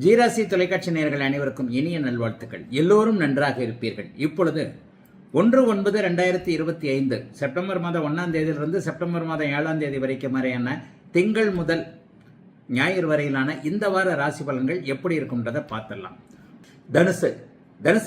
ஜீராசி தொலைக்காட்சி நேயர்கள் அனைவருக்கும் இனிய நல்வாழ்த்துக்கள். எல்லோரும் நன்றாக இருப்பீர்கள். இப்பொழுது 1/9/2025 செப்டம்பர் மாதம் 1ஆம் தேதியிலிருந்து செப்டம்பர் மாதம் 7ஆம் தேதி வரைக்கும் வரையான திங்கள் முதல் ஞாயிறு வரையிலான இந்த வார ராசி பலன்கள் எப்படி இருக்கும்ன்றதை பார்த்துடலாம். தனுசு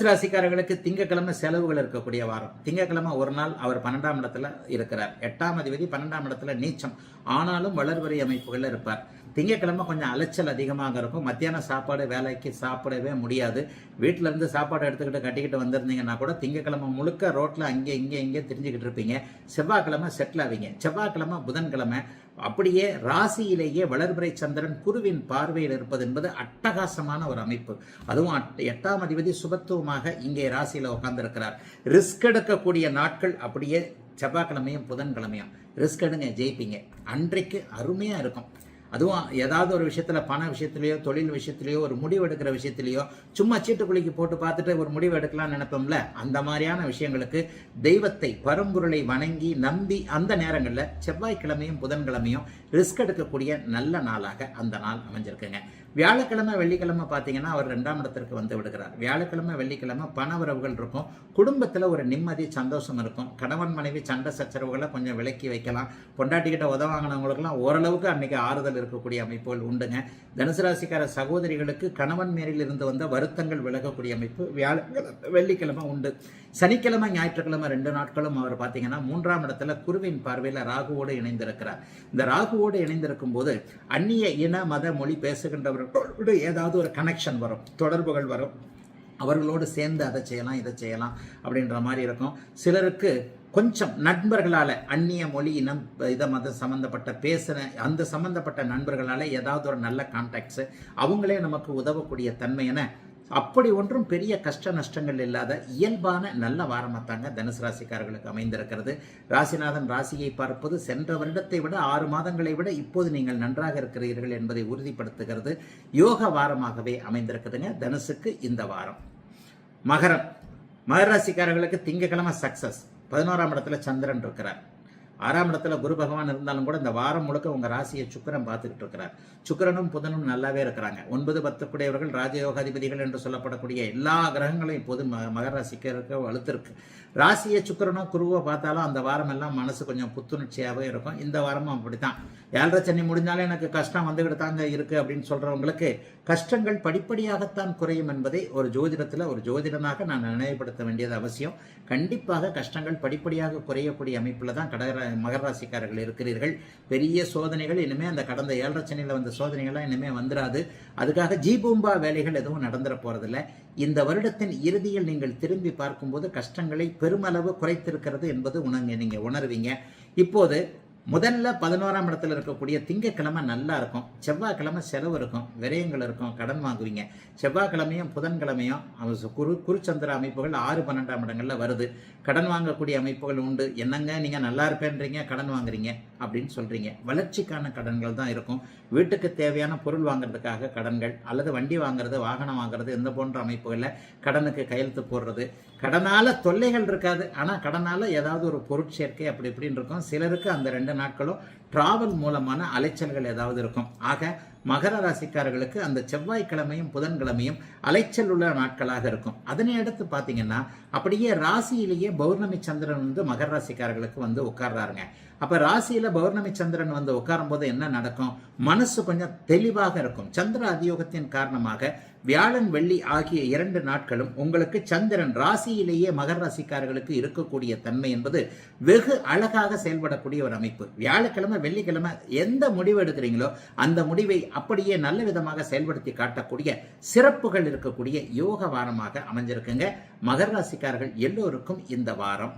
ராசிக்காரர்களுக்கு திங்கக்கிழமை செலவுகள் இருக்கக்கூடிய வாரம். திங்கக்கிழமை ஒரு நாள் அவர் 12ஆம் இடத்துல இருக்கிறார். 8ஆம் அதிபதி 12ஆம் இடத்துல நீச்சம், ஆனாலும் வளர்வரை அமைப்புகளில் இருப்பார். திங்கக்கிழமை கொஞ்சம் அலைச்சல் அதிகமாக இருக்கும். மத்தியான சாப்பாடு வேலைக்கு சாப்பிடவே முடியாது. வீட்டில இருந்து சாப்பாடு எடுத்துக்கிட்டு கட்டிக்கிட்டு வந்திருந்தீங்கன்னா கூட திங்கக்கிழமை முழுக்க ரோட்ல இங்கே தெரிஞ்சுக்கிட்டு இருப்பீங்க. செவ்வாய்க்கிழமை செட்டில் ஆவீங்க. செவ்வாய்க்கிழமை புதன்கிழமை அப்படியே ராசியிலேயே வளர்பிறை சந்திரன் குருவின் பார்வையில் இருப்பது என்பது அட்டகாசமான ஒரு அமைப்பு. அதுவும் 8ஆம் அதிபதி சுபத்துவமாக இங்கே ராசியில உட்கார்ந்து இருக்கிறார். ரிஸ்க் எடுக்கக்கூடிய நாட்கள் அப்படியே செவ்வாய்க்கிழமையும் புதன்கிழமையும் ரிஸ்க் எடுங்க, ஜெயிப்பீங்க. அன்றைக்கு அருமையா இருக்கும். அதுவும் ஏதாவது ஒரு விஷயத்துல, பண விஷயத்திலேயோ தொழில் விஷயத்திலேயோ ஒரு முடிவு எடுக்கிற விஷயத்திலேயோ சும்மா சீட்டுக்குளிக்கு போட்டு பார்த்துட்டு ஒரு முடிவு எடுக்கலாம்னு நினைப்போம்ல, அந்த மாதிரியான விஷயங்களுக்கு தெய்வத்தை பரம்பொருளை வணங்கி நம்பி அந்த நேரங்களில் செவ்வாய்க்கிழமையும் புதன்கிழமையும் ரிஸ்க் எடுக்கக்கூடிய நல்ல நாளாக அந்த நாள் அமைஞ்சிருக்குங்க. வியாழக்கிழமை வெள்ளிக்கிழமை பார்த்தீங்கன்னா அவர் 2ஆம் இடத்திற்கு வந்து விடுகிறார். வியாழக்கிழமை வெள்ளிக்கிழமை பண வரவுகள் இருக்கும். குடும்பத்தில் ஒரு நிம்மதி சந்தோஷம் இருக்கும். கணவன் மனைவி சண்டை சச்சரவுகளை கொஞ்சம் விலக்கி வைக்கலாம். பொண்டாட்டிக்கிட்ட உதவாங்கினவங்களுக்கெல்லாம் ஓரளவுக்கு அன்னைக்கு ஆறுதல் இருக்கக்கூடிய அமைப்புகள் உண்டுங்க. தனுசு ராசிக்கார சகோதரிகளுக்கு கணவன் மேலில் இருந்து வந்த வருத்தங்கள் விலகக்கூடிய அமைப்பு வெள்ளிக்கிழமை உண்டு. சனிக்கிழமை ஞாயிற்றுக்கிழமை 2 நாட்களும் அவர் பார்த்தீங்கன்னா 3ஆம் இடத்துல குருவின் பார்வையில் ராகுவோடு இணைந்திருக்கிறார். இந்த ராகுவோடு இணைந்திருக்கும் போது அந்நிய இன மத மொழி பேசுகின்றவர்களோடு ஏதாவது ஒரு கனெக்ஷன் வரும், தொடர்புகள் வரும். அவர்களோடு சேர்ந்து அதை செய்யலாம் இதை செய்யலாம் அப்படின்ற மாதிரி இருக்கும். சிலருக்கு கொஞ்சம் நண்பர்களால் அந்நிய மொழி இனம் இதை மதம் சம்மந்தப்பட்ட பேசுகிற அந்த சம்மந்தப்பட்ட நண்பர்களால் ஏதாவது ஒரு நல்ல கான்டாக்ட்ஸு அவங்களே நமக்கு உதவக்கூடிய தன்மை என அப்படி ஒன்றும் பெரிய கஷ்ட நஷ்டங்கள் இல்லாத இயல்பான நல்ல வாரமாக தாங்க தனுசு ராசிக்காரர்களுக்கு அமைந்திருக்கிறது. ராசிநாதன் ராசியை பார்ப்பது சென்ற வருடத்தை விட 6 மாதங்களை விட இப்போது நீங்கள் நன்றாக இருக்கிறீர்கள் என்பதை உறுதிப்படுத்துகிறது. யோக வாரமாகவே அமைந்திருக்குதுங்க தனுசுக்கு இந்த வாரம். மகர ராசிக்காரர்களுக்கு திங்கக்கிழமை சக்சஸ். 11ஆம் இடத்துல சந்திரன் இருக்கிறார். 6ஆம் இடத்துல குரு பகவான் இருந்தாலும் கூட இந்த வாரம் முழுக்க உங்க ராசியை சுக்கிரன் பார்த்துக்கிட்டு இருக்கிறார். சுக்கிரனும் புதனும் நல்லாவே இருக்கிறாங்க. 9, 10 கூடியவர்கள் ராஜயோகாதிபதிகள் என்று சொல்லப்படக்கூடிய எல்லா கிரகங்களையும் இப்போது மகர ராசிக்கு வலுத்திருக்கு. ராசியை சுக்கிரனோ குருவோ பார்த்தாலும் அந்த வாரம் எல்லாம் மனசு கொஞ்சம் புத்துணர்ச்சியாகவே இருக்கும். இந்த வாரமும் அப்படித்தான். 7.5 சனி முடிஞ்சாலும் எனக்கு கஷ்டம் வந்துகிட்டு தாங்க இருக்கு அப்படின்னு சொல்றவங்களுக்கு கஷ்டங்கள் படிப்படியாகத்தான் குறையும் என்பதை ஒரு ஜோதிடத்தில் ஒரு ஜோதிடனாக நான் நினைவுபடுத்த வேண்டியது அவசியம். கண்டிப்பாக கஷ்டங்கள் படிப்படியாக குறையக்கூடிய அமைப்பில் தான் மகர ராசிக்காரர்கள் இருக்கிறீர்கள். பெரிய சோதனைகள் இனிமே அந்த கடந்த 7.5 சனியில் வந்த சோதனைகள்லாம் இனிமே வந்துடாது. அதுக்காக ஜீபூம்பா வேலைகள் எதுவும் நடந்துட போறதில்லை. இந்த வருடத்தின் இறுதியில் நீங்கள் திரும்பி பார்க்கும்போது கஷ்டங்களை பெருமளவு குறைத்திருக்கிறது என்பது நீங்க உணர்வீங்க. இப்போது முதல்ல 11ஆம் இடத்துல இருக்கக்கூடிய திங்கக்கிழமை நல்லா இருக்கும். செவ்வாய்க்கிழமை செலவு இருக்கும், விரயங்கள் இருக்கும், கடன் வாங்குவீங்க. செவ்வாய்க்கிழமையும் புதன்கிழமையும் குருச்சந்திர அமைப்புகள் 6, 12ஆம் இடங்கள்ல வருது. கடன் வாங்கக்கூடிய அமைப்புகள் உண்டு. என்னங்க நீங்க நல்லா இருப்பேன்றீங்க, கடன் வாங்குறீங்க அப்படின்னு சொல்றீங்க. வளர்ச்சிக்கான கடன்கள் தான் இருக்கும். வீட்டுக்கு தேவையான பொருள் வாங்குறதுக்காக கடன்கள், அல்லது வண்டி வாங்குறது, வாகனம் வாங்குறது, இந்த போன்ற அமைப்புகளில் கடனுக்கு கையெழுத்து போடுறது. கடனால தொல்லைகள் இருக்காது, ஆனால் கடனால ஏதாவது ஒரு பொருட்சேர்க்கை அப்படி இப்படின்னு இருக்கும். சிலருக்கு அந்த 2 நாட்களும் டிராவல் மூலமான அலைச்சல்கள் ஏதாவது இருக்கும். ஆக மகர ராசிக்காரர்களுக்கு அந்த செவ்வாய்க்கிழமையும் புதன்கிழமையும் அலைச்சல் உள்ள நாட்களாக இருக்கும். அதனை அடுத்து பார்த்தீங்கன்னா அப்படியே ராசியிலேயே பௌர்ணமி சந்திரன் வந்து மகர ராசிக்காரர்களுக்கு வந்து உட்கார்றாருங்க. அப்ப ராசியில பௌர்ணமி சந்திரன் வந்து உட்காரும் போது என்ன நடக்கும்? மனசு கொஞ்சம் தெளிவாக இருக்கும். சந்திர அதியோகத்தின் காரணமாக வியாழன் வெள்ளி ஆகிய 2 நாட்களும் உங்களுக்கு சந்திரன் ராசியிலேயே மகர ராசிக்காரர்களுக்கு இருக்கக்கூடிய தன்மை என்பது வெகு அழகாக செயல்படக்கூடிய ஒரு அமைப்பு. வியாழக்கிழமை வெள்ளிக்கிழமை எந்த முடிவு எடுக்கிறீங்களோ அந்த முடிவை அப்படியே நல்ல விதமாக செயல்படுத்தி காட்டக்கூடிய சிறப்புகள் இருக்கக்கூடிய யோக வாரமாக அமைஞ்சிருக்குங்க மகர ராசிக்காரர்கள் எல்லோருக்கும் இந்த வாரம்.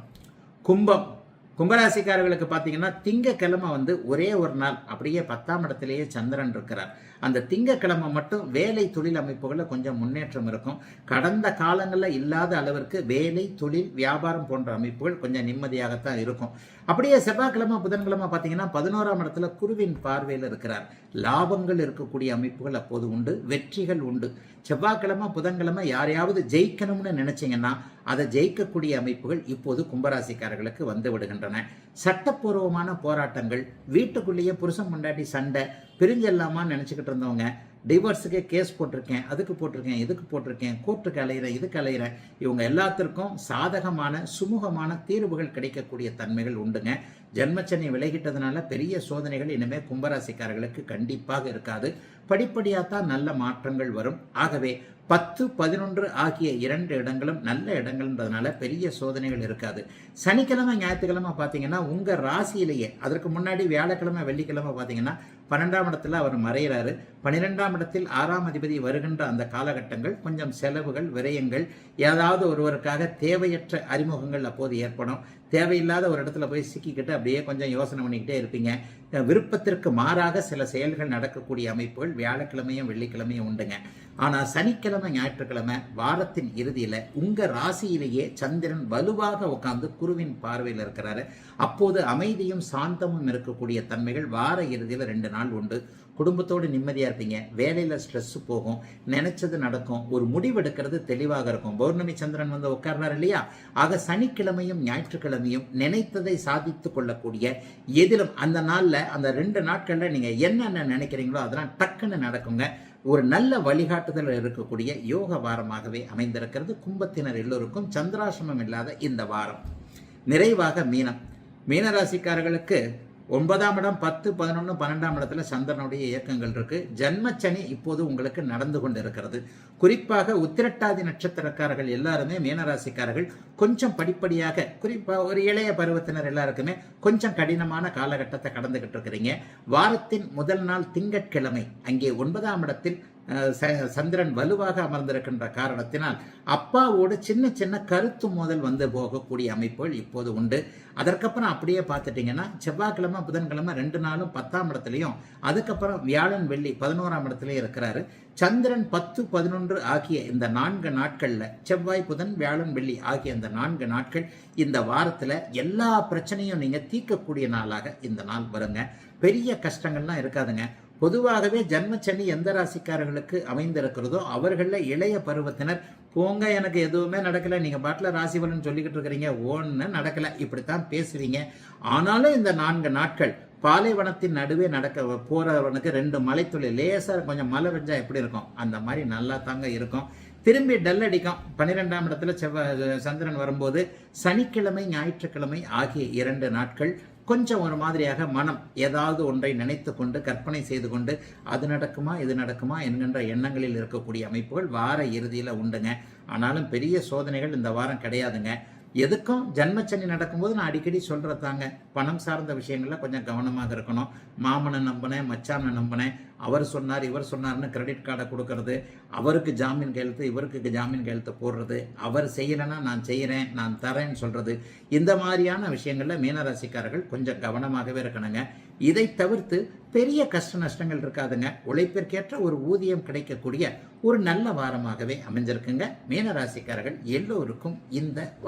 கும்பராசிக்காரர்களுக்கு பார்த்தீங்கன்னா திங்கக்கிழமை வந்து ஒரே ஒரு நாள் அப்படியே 10ஆம் இடத்திலேயே சந்திரன் இருக்கிறார். அந்த திங்கக்கிழமை மட்டும் வேலை தொழில் அமைப்புகளில் கொஞ்சம் முன்னேற்றம் இருக்கும். கடந்த காலங்களில் இல்லாத அளவிற்கு வேலை தொழில் வியாபாரம் போன்ற அமைப்புகள் கொஞ்சம் நிம்மதியாகத்தான் இருக்கும். அப்படியே செவ்வாய்க்கிழமை புதன்கிழமை பார்த்தீங்கன்னா 11ஆம் இடத்துல குருவின் பார்வையில் இருக்கிறார். லாபங்கள் இருக்கக்கூடிய அமைப்புகள் அப்போது உண்டு, வெற்றிகள் உண்டு. செவ்வாய்க்கிழமை புதன்கிழமை யாரையாவது ஜெயிக்கணும்னு நினைச்சீங்கன்னா அதை ஜெயிக்கக்கூடிய அமைப்புகள் இப்போது கும்பராசிக்காரர்களுக்கு வந்து விடுகின்றன. சட்டப்பூர்வமான போராட்டங்கள், வீட்டுக்குள்ளேயே புருஷன் பொண்டாட்டி சண்டை, பிரிஞ்செல்லாமான்னு நினைச்சுக்கிட்டு இருந்தவங்க டிவோர்ஸுக்கு கேஸ் போட்டிருக்கேன், அதுக்கு போட்டிருக்கேன், இதுக்கு போட்டிருக்கேன், கோர்ட்டுக்கு அலைகிறேன், இதுக்கு அலைகிறேன், இவங்க எல்லாத்திற்கும் சாதகமான சுமூகமான தீர்வுகள் கிடைக்கக்கூடிய தன்மைகள் உண்டுங்க. ஜென்மச்சனி விலகிட்டதுனால பெரிய சோதனைகள் இனிமேல் கும்பராசிக்காரர்களுக்கு கண்டிப்பாக இருக்காது. படிப்படியாக தான் நல்ல மாற்றங்கள் வரும். ஆகவே 10, 11 ஆகிய 2 இடங்களும் நல்ல இடங்கள்ன்றதுனால பெரிய சோதனைகள் இருக்காது. சனிக்கிழமை ஞாயிற்றுக்கிழமை பார்த்தீங்கன்னா உங்கள் ராசியிலேயே, அதற்கு முன்னாடி வியாழக்கிழமை வெள்ளிக்கிழமை பார்த்தீங்கன்னா 12ஆம் இடத்துல அவர் மறைகிறாரு. 12ஆம் இடத்தில் 6ஆம் அதிபதி வருகின்ற அந்த காலகட்டங்கள் கொஞ்சம் செலவுகள், விரயங்கள், ஏதாவது ஒருவருக்காக தேவையற்ற அறிமுகங்கள் அப்போது ஏற்படும். தேவையில்லாத ஒரு இடத்துல போய் சிக்கிக்கிட்டு அப்படியே கொஞ்சம் யோசனை பண்ணிக்கிட்டே இருப்பீங்க. விருப்பத்திற்கு மாறாக சில செயல்கள் நடக்கக்கூடிய அமைப்புகள் வியாழக்கிழமையும் வெள்ளிக்கிழமையும் உண்டுங்க. ஆனால் சனிக்கிழமை ஞாயிற்றுக்கிழமை வாரத்தின் இறுதியில் உங்கள் ராசியிலேயே சந்திரன் வலுவாக உட்கார்ந்து குருவின் பார்வையில் இருக்கிறாரு. அப்போது அமைதியும் சாந்தமும் இருக்கக்கூடிய தன்மைகள் வார இறுதியில் 2 நாள் உண்டு. குடும்பத்தோடு நிம்மதியாக இருப்பீங்க. வேலையில் ஸ்ட்ரெஸ் போகும், நினைச்சது நடக்கும், ஒரு முடிவெடுக்கிறது தெளிவாக இருக்கும். பௌர்ணமி சந்திரன் வந்து உட்கார்றாரு இல்லையா? ஆக சனிக்கிழமையும் ஞாயிற்றுக்கிழமையும் நினைத்ததை சாதித்து கொள்ளக்கூடிய எதிலும் அந்த நாளில், அந்த 2 நாட்களில் நீங்கள் என்னென்ன நினைக்கிறீங்களோ அதெல்லாம் டக்குன்னு நடக்குங்க. ஒரு நல்ல வழிகாட்டுதல் இருக்கக்கூடிய யோக வாரமாகவே அமைந்திருக்கிறது கும்பத்தினர் எல்லோருக்கும். சந்திராசிரமம் இல்லாத இந்த வாரம். நிறைவாக மீனராசிக்காரர்களுக்கு 9ஆம் இடம், 10, 11, 12ஆம் இடத்துல சந்திரனுடைய இயக்கங்கள் இருக்கு. ஜன்மச்சனி இப்போது உங்களுக்கு நடந்து கொண்டு இருக்கிறது. குறிப்பாக உத்திரட்டாதி நட்சத்திரக்காரர்கள் எல்லாருமே மீனராசிக்காரர்கள் கொஞ்சம் படிப்படியாக, குறிப்பாக ஒரு இளைய பருவத்தினர் எல்லாருக்குமே கொஞ்சம் கடினமான காலகட்டத்தை கடந்துகிட்டு இருக்கிறீங்க. வாரத்தின் முதல் நாள் திங்கட்கிழமை அங்கே 9ஆம் இடத்தில் சந்திரன் வலுவாக அமர்ந்திருக்கின்ற காரணத்தினால் அப்பாவோடு சின்ன சின்ன கருத்து மோதல் வந்து போகக்கூடிய அமைப்புகள் இப்போது உண்டு. அதற்கப்புறம் அப்படியே பார்த்துட்டிங்கன்னா செவ்வாய்க்கிழமை புதன்கிழமை 2 நாளும் 10ஆம் இடத்துலையும், அதுக்கப்புறம் வியாழன் வெள்ளி 11ஆம் இடத்துலையும் இருக்கிறாரு. சந்திரன் 10, 11 ஆகிய இந்த 4 நாட்களில், செவ்வாய் புதன் வியாழன் வெள்ளி ஆகிய இந்த 4 நாட்கள் இந்த வாரத்தில் எல்லா பிரச்சனையும் நீங்கள் தீர்க்கக்கூடிய நாளாக இந்த நாள் வருங்க. பெரிய கஷ்டங்கள்லாம் இருக்காதுங்க. பொதுவாகவே ஜன்மச்சனி எந்த ராசிக்காரர்களுக்கு அமைந்திருக்கிறதோ அவர்களில் இளைய பருவத்தினர் போங்க எனக்கு எதுவுமே நடக்கலை, நீங்கள் பாட்டில் ராசி பலன் சொல்லிக்கிட்டு இருக்கிறீங்க, ஒன்று நடக்கலை, இப்படித்தான் பேசுவீங்க. ஆனாலும் இந்த 4 நாட்கள் பாலைவனத்தின் நடுவே நடக்க போகிறவனுக்கு 2 மலைத்துளி லேசாக கொஞ்சம் மழை பெஞ்சா எப்படி இருக்கும் அந்த மாதிரி நல்லா தாங்க இருக்கும். திரும்பி டல் அடிக்கும். 12ஆம் இடத்துல சந்திரன் வரும்போது சனிக்கிழமை ஞாயிற்றுக்கிழமை ஆகிய 2 நாட்கள் கொஞ்சம் ஒரு மாதிரியாக மனம் ஏதாவது ஒன்றை நினைத்து கொண்டு கற்பனை செய்து கொண்டு அது நடக்குமா இது நடக்குமா என்கின்ற எண்ணங்களில் இருக்கக்கூடிய அமைப்புகள் வார இறுதியில் உண்டுங்க. ஆனாலும் பெரிய சோதனைகள் இந்த வாரம் கிடையாதுங்க. எதுக்கும் ஜன்மச்சனி நடக்கும்போது நான் அடிக்கடி சொல்கிறதாங்க, பணம் சார்ந்த விஷயங்களில் கொஞ்சம் கவனமாக இருக்கணும். மாமனை நம்பினேன், மச்சானை நம்பினேன், அவர் சொன்னார் இவர் சொன்னார்னு கிரெடிட் கார்டை கொடுக்கறது, அவருக்கு ஜாமீன் கையெழுத்து இவருக்கு ஜாமீன் கையெழுத்து போடுறது, அவர் செய்யலைன்னா நான் செய்கிறேன் நான் தரேன்னு சொல்கிறது, இந்த மாதிரியான விஷயங்களில் மீனராசிக்காரர்கள் கொஞ்சம் கவனமாகவே இருக்கணுங்க. இதை தவிர்த்து பெரிய கஷ்ட நஷ்டங்கள் இருக்காதுங்க. உழைப்பிற்கேற்ற ஒரு ஊதியம் கிடைக்கக்கூடிய ஒரு நல்ல வாரமாகவே அமைஞ்சிருக்குங்க. மீனராசிக்காரர்கள் எல்லோருக்கும் இந்த